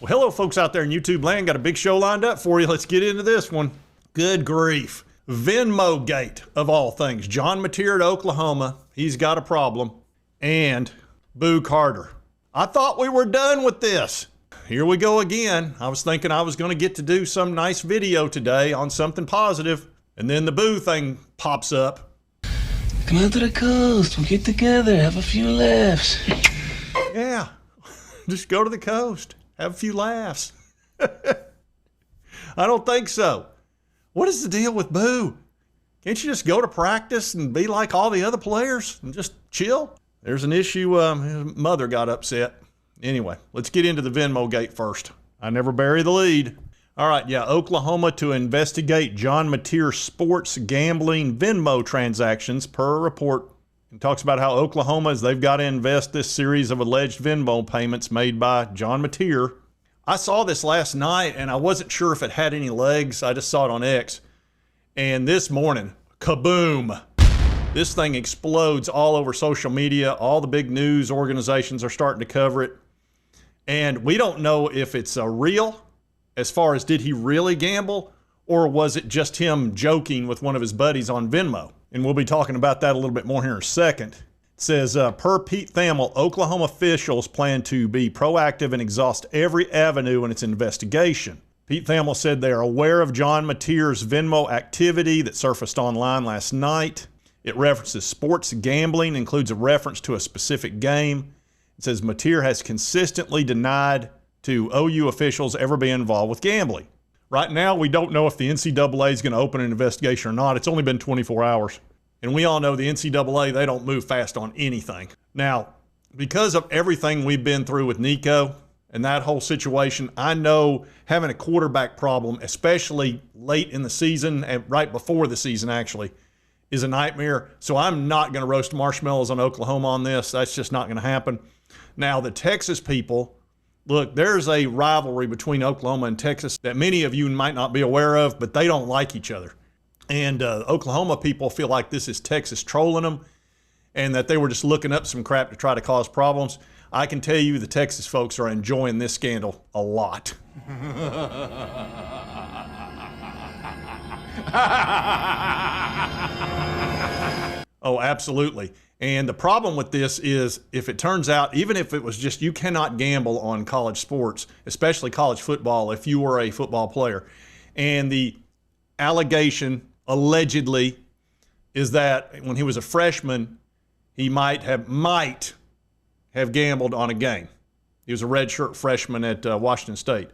Well, hello, folks out there in YouTube land. Got a big show lined up for you. Let's get into this one. Good grief. Venmogate, of all things. John Mateer at Oklahoma. He's got a problem. And Boo Carter. I thought we were done with this. Here we go again. I was thinking I was going to get to do some nice video today on something positive. And then the Boo thing pops up. Come out to the coast. We'll get together. Have a few laughs. Yeah. Just go to the coast. Have a few laughs. I don't think so. What is the deal with Boo? Can't you just go to practice and be like all the other players and just chill? There's an issue. His mother got upset. Anyway, let's get into the Venmogate first. I never bury the lead. All right, yeah, Oklahoma to investigate John Mateer's sports gambling Venmo transactions per report. It talks about how Oklahoma, they've got to invest this series of alleged Venmo payments made by John Mateer. I saw this last night, and I wasn't sure if it had any legs. I just saw it on X. And this morning, kaboom, this thing explodes all over social media. All the big news organizations are starting to cover it. And we don't know if it's real, as far as did he really gamble, or was it just him joking with one of his buddies on Venmo? And we'll be talking about that a little bit more here in a second. It says, per Pete Thamel, Oklahoma officials plan to be proactive and exhaust every avenue in its investigation. Pete Thamel said they are aware of John Mateer's Venmo activity that surfaced online last night. It references sports gambling, includes a reference to a specific game. It says Mateer has consistently denied to OU officials ever being involved with gambling. Right now, we don't know if the NCAA is going to open an investigation or not. It's only been 24 hours. And we all know the NCAA, they don't move fast on anything. Now, because of everything we've been through with Nico and that whole situation, I know having a quarterback problem, especially late in the season and right before the season actually, is a nightmare. So I'm not going to roast marshmallows on Oklahoma on this. That's just not going to happen. Now, the Texas people, look, there's a rivalry between Oklahoma and Texas that many of you might not be aware of, but they don't like each other. And Oklahoma people feel like this is Texas trolling them and that they were just looking up some crap to try to cause problems. I can tell you the Texas folks are enjoying this scandal a lot. Oh, absolutely. And the problem with this is if it turns out, even if it was just you cannot gamble on college sports, especially college football, if you were a football player. And the allegation, allegedly, is that when he was a freshman, he might have gambled on a game. He was a redshirt freshman at Washington State.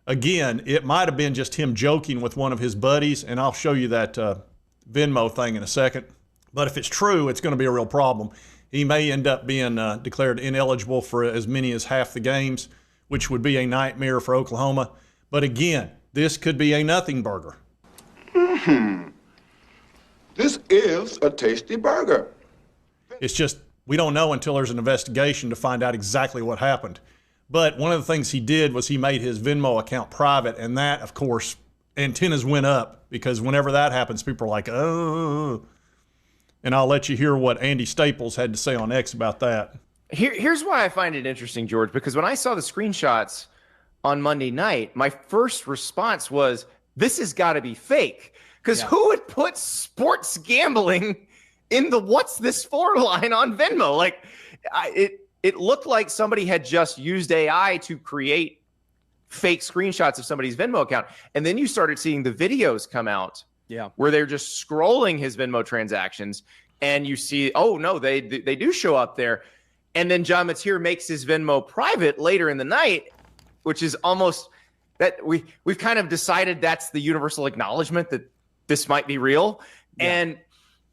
Again, it might have been just him joking with one of his buddies, and I'll show you that Venmo thing in a second. But if it's true, it's going to be a real problem. He may end up being declared ineligible for as many as half the games, which would be a nightmare for Oklahoma. But again, this could be a nothing burger. This is a tasty burger. It's just we don't know until there's an investigation to find out exactly what happened. But one of the things he did was he made his Venmo account private, and that, of course, antennas went up because whenever that happens, people are like, oh. And I'll let you hear what Andy Staples had to say on X about that. Here's why I find it interesting, George, because when I saw the screenshots on Monday night, my first response was, this has got to be fake. Because who would put sports gambling in the what's this for line on Venmo? Like, it looked like somebody had just used AI to create fake screenshots of somebody's Venmo account. And then you started seeing the videos come out. Yeah, where they're just scrolling his Venmo transactions, and you see, oh no, they do show up there, and then John Mateer makes his Venmo private later in the night, which is almost that we've kind of decided that's the universal acknowledgement that this might be real, and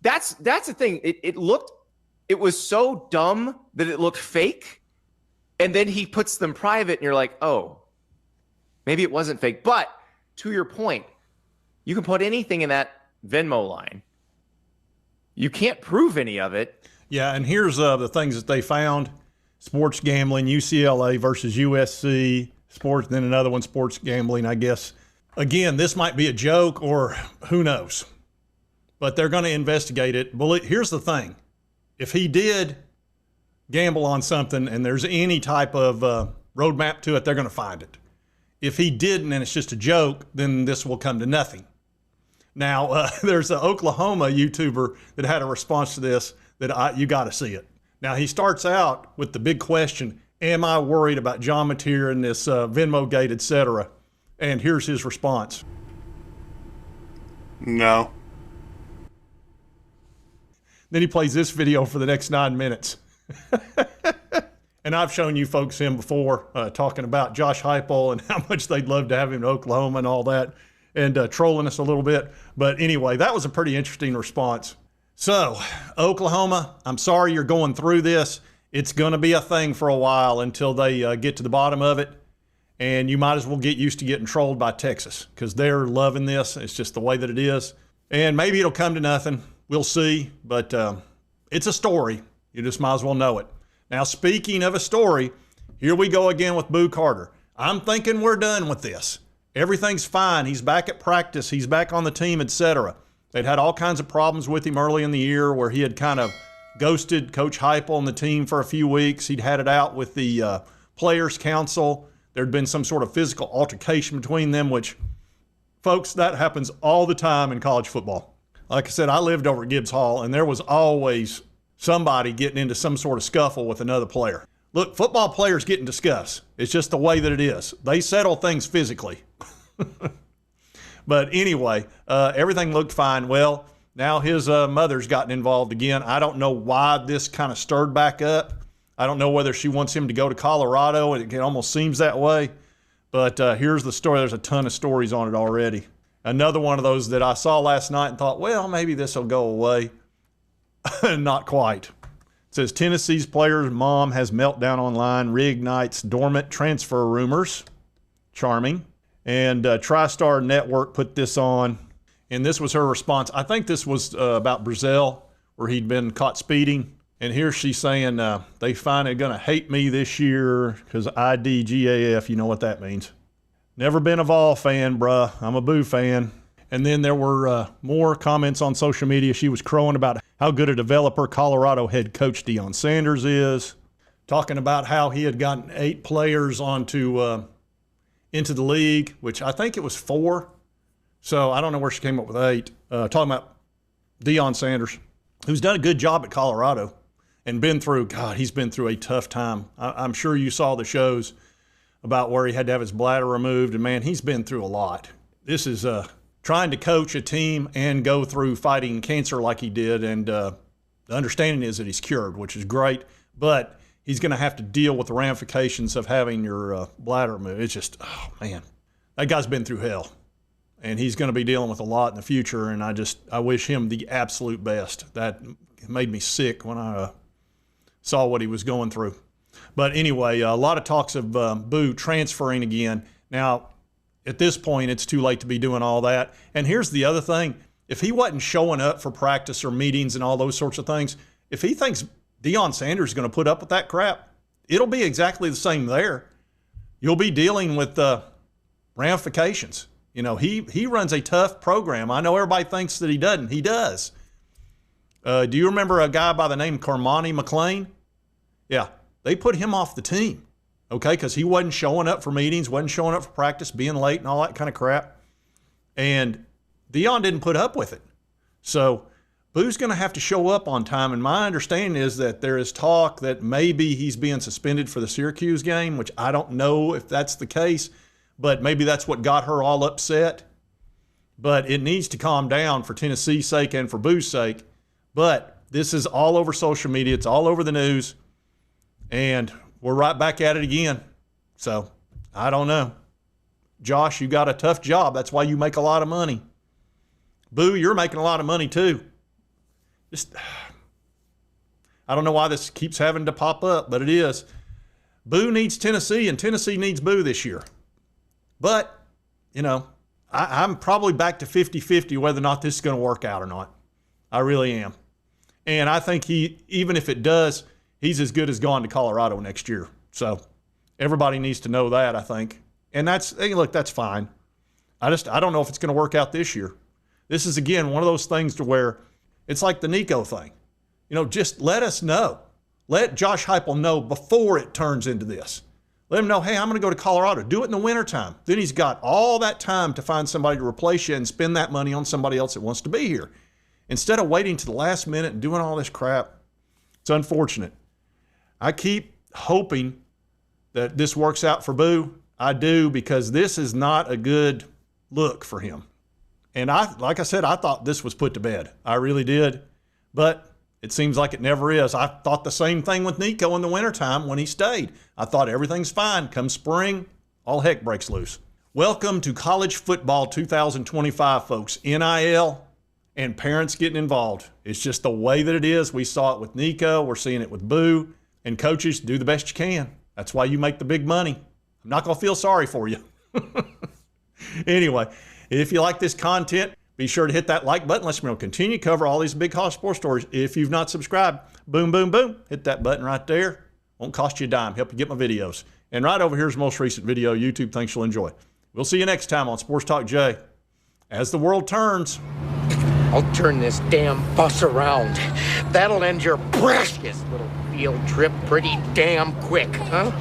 that's the thing. It was so dumb that it looked fake, and then he puts them private, and you're like, oh, maybe it wasn't fake. But to your point, you can put anything in that Venmo line. You can't prove any of it. Yeah, and here's the things that they found. Sports gambling, UCLA versus USC. Sports, then another one, sports gambling, I guess. Again, this might be a joke or who knows. But they're going to investigate it. But here's the thing. If he did gamble on something and there's any type of roadmap to it, they're going to find it. If he didn't and it's just a joke, then this will come to nothing. Now, there's an Oklahoma YouTuber that had a response to this that you got to see it. Now, he starts out with the big question, am I worried about John Mateer and this Venmogate, et cetera? And here's his response. No. Then he plays this video for the next 9 minutes. And I've shown you folks him before, talking about Josh Heupel and how much they'd love to have him in Oklahoma and all that, and trolling us a little bit. But anyway, that was a pretty interesting response. So, Oklahoma, I'm sorry you're going through this. It's going to be a thing for a while until they get to the bottom of it. And you might as well get used to getting trolled by Texas because they're loving this. It's just the way that it is. And maybe it'll come to nothing. We'll see. But it's a story. You just might as well know it. Now, speaking of a story, here we go again with Boo Carter. I'm thinking we're done with this. Everything's fine. He's back at practice. He's back on the team, etc. They'd had all kinds of problems with him early in the year where he had kind of ghosted Coach Heupel and the team for a few weeks. He'd had it out with the Players Council. There'd been some sort of physical altercation between them, which, folks, that happens all the time in college football. Like I said, I lived over at Gibbs Hall, and there was always somebody getting into some sort of scuffle with another player. Look, football players get in discuss. It's just the way that it is. They settle things physically. But anyway, everything looked fine. Well, now his mother's gotten involved again. I don't know why this kind of stirred back up. I don't know whether she wants him to go to Colorado. It almost seems that way. But here's the story. There's a ton of stories on it already. Another one of those that I saw last night and thought, well, maybe this will go away. Not quite. It says Tennessee's player's mom has meltdown online, reignites dormant transfer rumors. Charming. And TriStar Network put this on, and this was her response. I think this was about Brazil, where he'd been caught speeding. And here she's saying, they finally going to hate me this year because IDGAF, you know what that means. Never been a Vol fan, bruh. I'm a Boo fan. And then there were more comments on social media. She was crowing about how good a developer Colorado head coach Deion Sanders is, talking about how he had gotten 8 players into the league, which I think it was 4. So I don't know where she came up with 8. Talking about Deion Sanders, who's done a good job at Colorado and been through, God, he's been through a tough time. I'm sure you saw the shows about where he had to have his bladder removed, and man, he's been through a lot. This is trying to coach a team and go through fighting cancer like he did, and the understanding is that he's cured, which is great, but he's going to have to deal with the ramifications of having your bladder removed. It's just, oh man, that guy's been through hell, and he's going to be dealing with a lot in the future. And I wish him the absolute best. That made me sick when I saw what he was going through. But anyway, a lot of talks of Boo transferring again. Now, at this point, it's too late to be doing all that. And here's the other thing. If he wasn't showing up for practice or meetings and all those sorts of things, if he thinks Deion Sanders is going to put up with that crap, it'll be exactly the same there. You'll be dealing with ramifications. You know, he runs a tough program. I know everybody thinks that he doesn't. He does. Do you remember a guy by the name Carmani McLean? Yeah, they put him off the team, okay, because he wasn't showing up for meetings, wasn't showing up for practice, being late and all that kind of crap. And Deion didn't put up with it. So Boo's going to have to show up on time, and my understanding is that there is talk that maybe he's being suspended for the Syracuse game, which I don't know if that's the case, but maybe that's what got her all upset. But it needs to calm down for Tennessee's sake and for Boo's sake. But this is all over social media. It's all over the news, and we're right back at it again. So I don't know. Josh, you got a tough job. That's why you make a lot of money. Boo, you're making a lot of money too. Just, I don't know why this keeps having to pop up, but it is. Boo needs Tennessee, and Tennessee needs Boo this year. But, you know, I'm probably back to 50-50 whether or not this is going to work out or not. I really am. And I think even if it does, he's as good as going to Colorado next year. So everybody needs to know that, I think. And hey, look, that's fine. I don't know if it's going to work out this year. This is, again, one of those things to where it's like the Nico thing. You know, just let us know. Let Josh Heupel know before it turns into this. Let him know, hey, I'm going to go to Colorado. Do it in the wintertime. Then he's got all that time to find somebody to replace you and spend that money on somebody else that wants to be here. Instead of waiting to the last minute and doing all this crap, it's unfortunate. I keep hoping that this works out for Boo. I do, because this is not a good look for him. And like I said, I thought this was put to bed. I really did. But it seems like it never is. I thought the same thing with Nico in the wintertime when he stayed. I thought everything's fine. Come spring, all heck breaks loose. Welcome to college football 2025, folks. NIL and parents getting involved. It's just the way that it is. We saw it with Nico. We're seeing it with Boo. And coaches, do the best you can. That's why you make the big money. I'm not going to feel sorry for you. Anyway, if you like this content, be sure to hit that like button. Let's continue to cover all these big college sports stories. If you've not subscribed, boom, boom, boom. Hit that button right there. Won't cost you a dime. Help you get my videos. And right over here's the most recent video YouTube thinks you'll enjoy. We'll see you next time on Sports Talk J. As the world turns, I'll turn this damn bus around. That'll end your precious little field trip pretty damn quick, huh?